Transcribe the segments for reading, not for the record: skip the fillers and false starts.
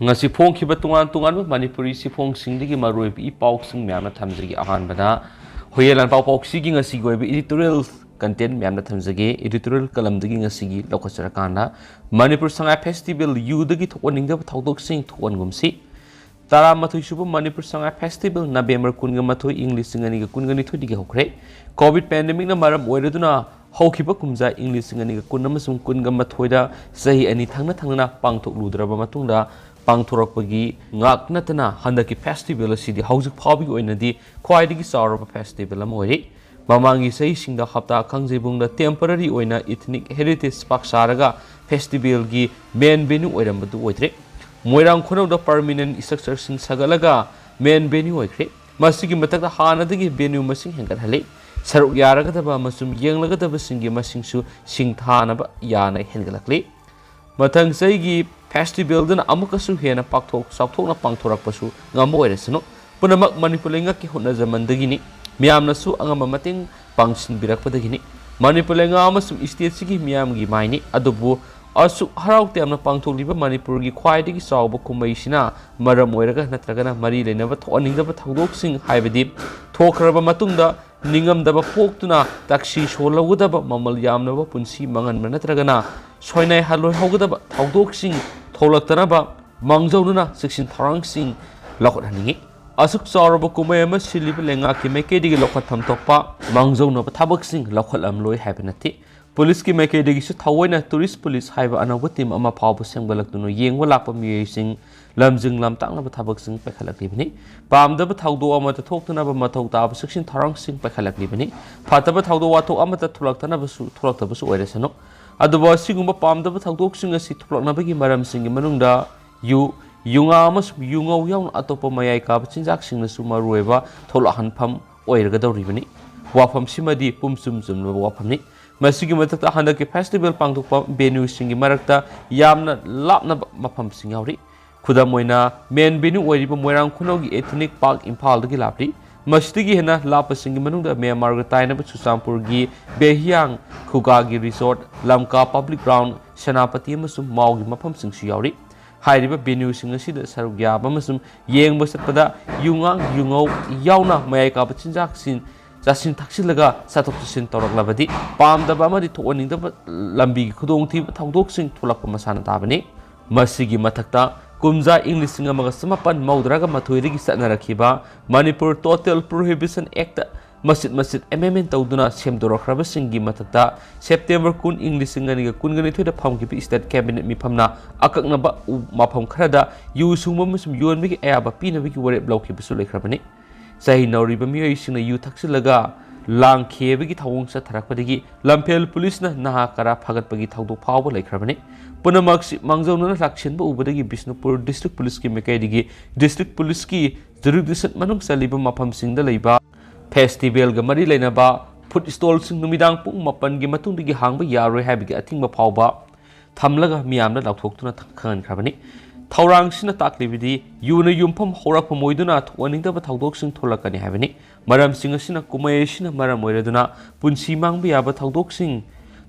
ngasi phong khiba tungan Manipuri si phong singdigi maroi bi pauk sing myamna thamjagi ahanbada hoyelan pauk sigi ngasi goibi editorial content myamna thamjagi editorial kalamdagi ngasi gi lokhacharakanda Manipur Sangai Festival Yu dagi thokhaningdaba thoudok sing thokhan gumsi tara mathoi subu Manipur Sangai Festival November kunga mathoi English singani ga kungani thodi gi hokre covid pandemic na maram oiraduna haukiba kumja English singani ga kunna masum kunga mathoida sahi ani thangna pangthok ludraba matungda pangthorakpagi ngak natana handaki festival asidi haujik phabi oinadi khwaidigi sauraba festival am oi mamangi sei singda hapta khangjebungda temporary oina ethnic heritage park saraga festival gi main venue oirambadu oitre moirang khonawda permanent structure sing sagalaga main venue oikre masigi matakta hanadagi venue masing hengar hale saruk yaragadaba masum yenglagadaba singi masingsu singthanaba yana hengalakli mathang saigi festival dana amukasu hena pakthok sakthokna pangthorakpasu ngam oiresino punamak Manipur lenga ki hona zamandagini miyamna su angama mating pangsin birakpadagini Manipur lenga amasum state sigi miyamgi maini adubu asu haraukte amna pangthokliba Manipur gi khwaidigi sawba kumaisina maram oiraga natragana mari lenaba thoningdaba thoudok sing haibadi thokraba matungda ningamdaba poktuna taksi solawudaba mamal yamnaba punsi mangan natragana soinai haloi haugadaba thoudok sing tholaktanaba mangjawnuna section tharang sing lokhat haningi asuk sauraba kumai ama siliba lenga ki mekedigi lokhat thamtokpa mangjawnaba thabak sing lokhat amloi haibanati police ki mekedigi su thawaina tourist police haiba anawa team ama phawbu sengbalaktuno yengwa lakpa miyei sing lamjing lamtaknaba thabak sing pakhalakibani pamdaba thawdo ama ta thoktanaba mathau taba section tharang sing pakhalakibani phataba thawdo wathok ama ta thulaktanaba su thulaktaba su oiresano aduba sigumba pamdaba thawdok sing asi thulaknabagi maram sing manungda yunga amas yungau yawn atopa mayai ka chinjak sing nasu marueba tholahanpham oirgadawribani wafam simadi pumsum jumba wafamni masigi matakta handaki festival pangthokpa venue singi marakta yamna lapna mafam sing yauri khudamoina main venue oiriba moirang khunawgi ethnic park imphal dagi lapri masjidigi hena lapa singi manungda Myanmar ga tainaba Chusampur gi Behyang Khugagi resort Lamka public ground Senapati amasum Maugi mafam sing su yauri hairiba venue sing asida saruk yaba amasum yengba satpada yungau yauna mayai ka chinjak sin jasin thaksilga satok sin toraklabadi pamdaba amadi thoningdaba lambi khudong thi thoudok sing thulakpa masana tabani masigi mathakta kumja English singa maga samapan maudraga mathoirigi satnarakhiba Manipur Total Prohibition Act masjid amendment tawduna semdorokraba singi mathakta September kun English singa niga kungani thoida phamkibi state cabinet mifamna akaknaba mafam kharada yu sungma musum yonbigi ayaba pinabigi warep lawkhibisu lekrabani sahi nauriba miyoi singna yu thaksilga lang khebagi thawong sa tharakpadagi lampel police na naha kara phagatpagi thawdo phawba lekrabani punamaksi mangjawnuna lakchenba ubadagi Bishnupur district police ki mekaidigi district police ki jurisdiction manung saliba mafam singda leiba festival ga mari leinaba food stall sing numidang pung mapan gi matungdigi hangba yaroi habigi athingba phawba thamlaga miyamna laukhoktuna khan khrabani Thaurang sina taklibidi yuna yumpham horakpa moiduna thoningdaba thoudok sing tholakani habani maram sing asina kumai sina maram oiraduna punsi mangba yaba thoudok sing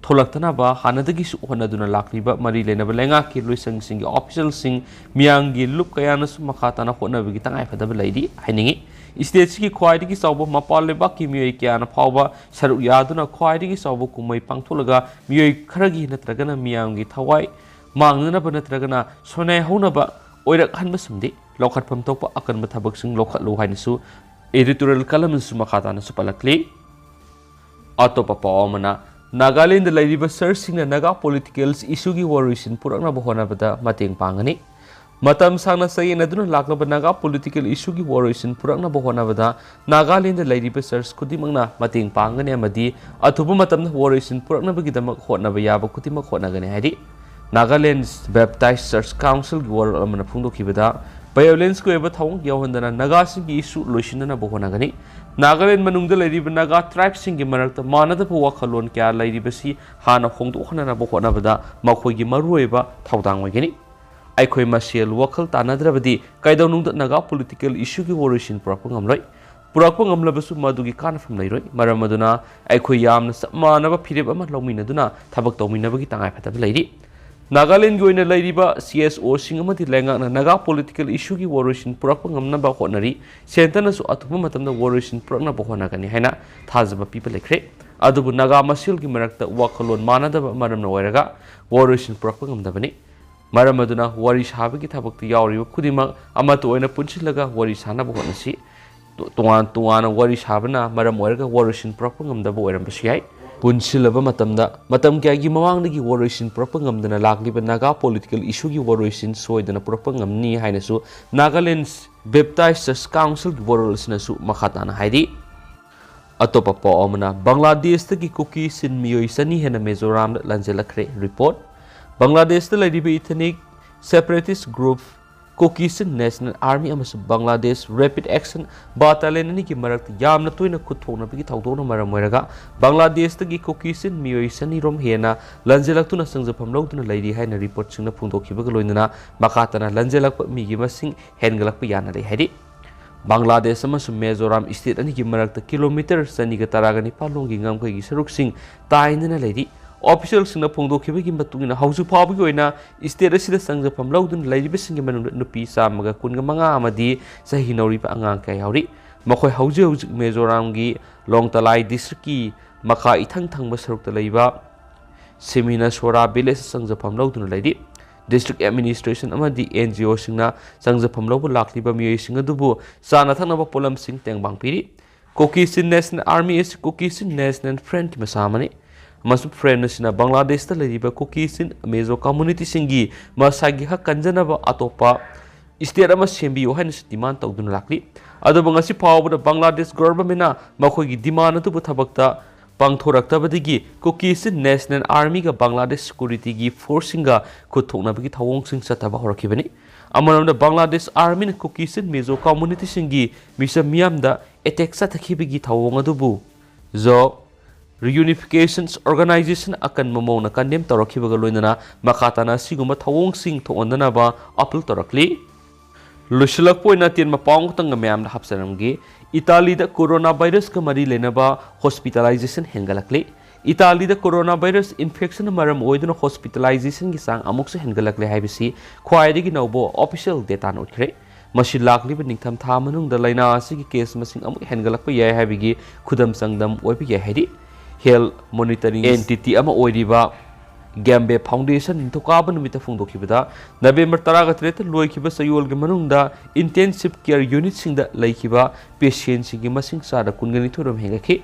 tholaktanaba hanadagi su honaduna lakliba mari lenaba lenga ki loisang sing official sing miyangi lup kayana su makhatana honabagi tangai phadaba laidi hainingi state ki khwaidigi sawba mapal leba ki miyoi kyana phawba saruk yaduna khwaidigi sawba kumai pangtholaga miyoi kharagi natragana miyangi thawai mangnaba natragana sonai honaba oirak hanba sumdi lokhatpham tokpa akanba thabak sing lokhatlo hainisu editorial column su makhatana su palakli atopa pawamana Nagaland lairiba searching na naga political issue gi worrishin purakna bohonabada mateng pangani matam sangna sayin aduna laknaba naga political issue gi worrishin purakna bohonabada Nagaland lairiba search kudimangna mateng pangani amadi athuba matamna worrishin purakna bagidamak hotnaba yaba kudimak hotnagani hari Nagaland's Baptist Church Council gi war amana phungdokibada violence ko eba thawng yawhandana naga sing gi issue loishinana bohonagani Nagaland manungda lairiba naga tribe sing gi marakta manadaba wakhalon kya lairibasi hana hongdokhnana bohonabada makhoigi maruiba thawdang oigani aikhoi masiel wakhal tanadrabadi kaidawnungda naga political issue gi worrishin purakpa ngamloi purakpa ngamlabasu madugi kanafam lairoi maram aduna aikhoi yamna sammanaba phireb ama lawminaduna thabak tawminabagi tangai phataba lairi Nagaland gi oina lairiba CSO sing amati lengakna naga political issue gi waroisin purakpa ngamnaba honari sentana su atupa matamda waroisin purakna honagani haina thajaba pipa lekre adubu naga masil gi marakta wakalon manadaba maramna oiraga waroisin purakpa ngamdabani maram aduna wari sabagi thabakti yauriba khudima amatu oina punchilaga wari sanaba honasi tuan wari sabana maram oiraga waroisin purakpa ngamdaba oirambasi yai punsilaba matam kaya gi mawangdagi waroisin purakpa ngamdana lakliba naga political issue gi waroisin soidana purakpa ngamni hainasu Nagaland's Baptist Church Council gi warolsinasu makhatana haidi atopa paomana Bangladesh tagi cookie sin miyoi sani hena Mizoram lanjelakre report Bangladesh ta laidiba ethnic separatist group Caucasian National Army amasu Bangladesh Rapid Action Battalion ani ki marak yamna toina khutthokna bigi thawdona maram moiraga Bangladesh tagi Caucasian miyoi sani rom hena lanjelaktuna sangjapam lawduna lairi haina report singna phungdokhibaga loinana makatana lanjelakpa migi masing hengalakpa yana lei haidi Bangladesh amasu Mizoram state ani ki marakta kilometer saniga taragani palongi ngamkhoi gi saruksing tainana lairi official singna phongdokhiba gi matungina hauju phawbi oina state asida sangjapam lawdun lairibe singi manung nupi samaga kunga manga amadi sahi nori pa angang kai yauri makhoi hauju Mizoram gi Longtalai district ki makha ithang thangba sarukta leiba Semina Sora village sangjapam lawdun lairi district administration amadi NGO singna sangjapam lawbu lakliba miyoi singa dubu sana thanaba polam sing tengbang piri Caucasian National Army is Caucasian National Front ki masamani masu friend sina Bangladesh ta lariba Caucasian Mezo community singi masagi ha kanjanaba atopa state ama sembiyo haina demand tawduna lakli adu ngasi phawbada Bangladesh government na makhoi gi demand atu thabakta pangthoraktabadigi Caucasian National Army ga Bangladesh security gi force singa khuthoknabagi thawong sing sataba horakibani amanamda Bangladesh Army na Caucasian Mezo community singi misa miyamda attack sathakibagi thawong adubu zo Reunifications Organization akan mamona kandem tarakhibaga loinana makatana siguma thawong sing thonana ba appeal tarakli lushilak poina tin mapang tanga mayam na hapsaramgi Italy da coronavirus ka mari lenaba hospitalization hengalakli Italy da coronavirus infection maram oiduna hospitalization gi sang amuk se hengalakli haibisi khwaidigi naubo official data notkre masi lakli ba ningtham tha manung da laina asigi case masing amuk hengalakpa yai haibigi khudam sangdam oibi yai haidi Health Monitoring Entity ama oiriba Gambe Foundation thokaba numita phungdokhibada November 13 loikiba sayol ge manungda intensive care unit singda laikiba patient singi masing sada kungani thuram hengakhi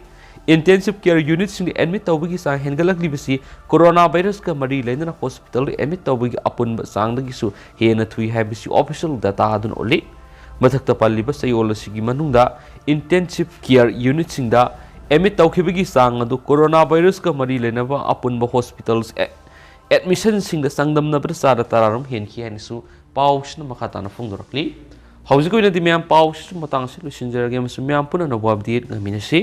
intensive care unit sing admit tawbigi sa hengalakli coronavirus ka mari leinana hospital admit tawbigi apun sangdagi su hena thui habisi official data adun oli mathakta palliba sayol sigi manungda intensive care unit singda emit tawkhibigi sang adu coronavirus ka mari lenaba apunba hospitals admission singda sangdam na prasada tararam henki hanisu pausna makhatana phungdorakli hauji koina di myam paus matang si lusinjarage masum myam puna na wabdir ngaminasi